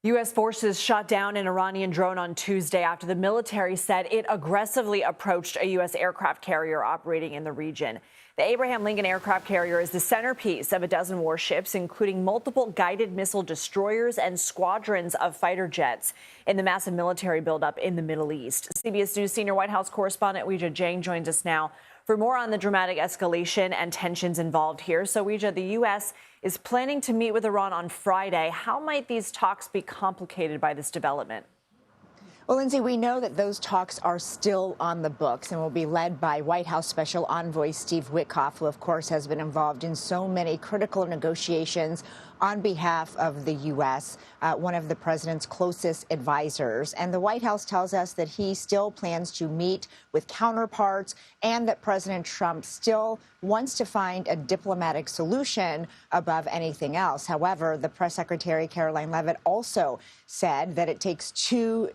U.S. forces shot down an Iranian drone on Tuesday after the military said it aggressively approached a U.S. aircraft carrier operating in the region. The Abraham Lincoln aircraft carrier is the centerpiece of a dozen warships, including multiple guided missile destroyers and squadrons of fighter jets in the massive military buildup in the Middle East. CBS News senior White House correspondent Weijia Jiang joins us now for more on the dramatic escalation and tensions involved here. So, Weijia, the U.S. is planning to meet with Iran on Friday. How might these talks be complicated by this development? Well, Lindsay, we know that those talks are still on the books and will be led by White House Special Envoy Steve Witkoff, who, of course, has been involved in so many critical negotiations on behalf of the U.S., one of the president's closest advisors. And the White House tells us that he still plans to meet with counterparts and that President Trump still wants to find a diplomatic solution above anything else. However, the press secretary, Caroline Leavitt, also said that it takes two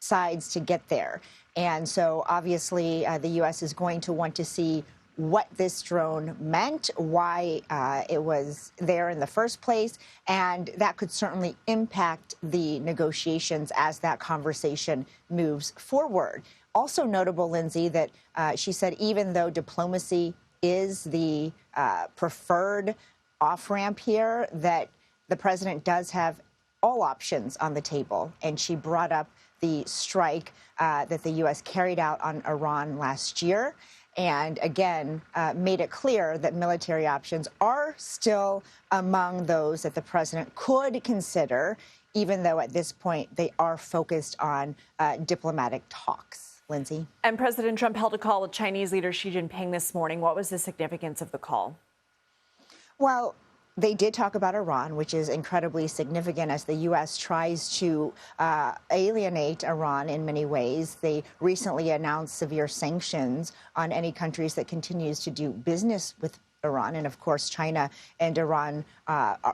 sides to get there. And so obviously the U.S. is going to want to see what this drone meant, why it was there in the first place, and that could certainly impact the negotiations as that conversation moves forward. Also notable, Lindsay, that she said even though diplomacy is the preferred off-ramp here, that the president does have all options on the table, and she brought up the strike that the U.S. carried out on Iran last year, and again made it clear that military options are still among those that the president could consider, even though at this point they are focused on diplomatic talks. Lindsay? And President Trump held a call with Chinese leader Xi Jinping this morning. What was the significance of the call? Well, they did talk about Iran, which is incredibly significant as the U.S. tries to alienate Iran in many ways. They recently announced severe sanctions on any countries that continues to do business with Iran. And of course, China and Iran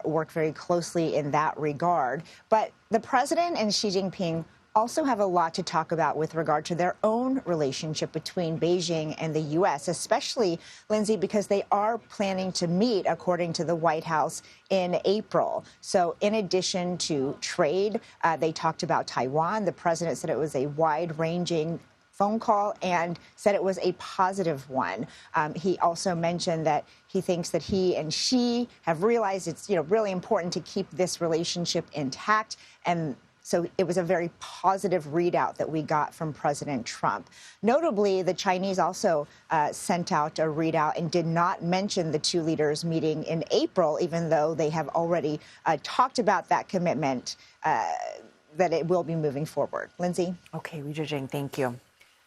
work very closely in that regard. But the president and Xi Jinping also have a lot to talk about with regard to their own relationship between Beijing and the U.S., especially, Lindsay, because they are planning to meet, according to the White House, in April. So in addition to trade, they talked about Taiwan. The president said it was a wide-ranging phone call and said it was a positive one. He also mentioned that he thinks that he and Xi have realized it's really important to keep this relationship intact, and so it was a very positive readout that we got from President Trump. Notably, the Chinese also sent out a readout and did not mention the two leaders meeting in April, even though they have already talked about that commitment that it will be moving forward. Lindsay? Okay, Weijia Jiang, thank you.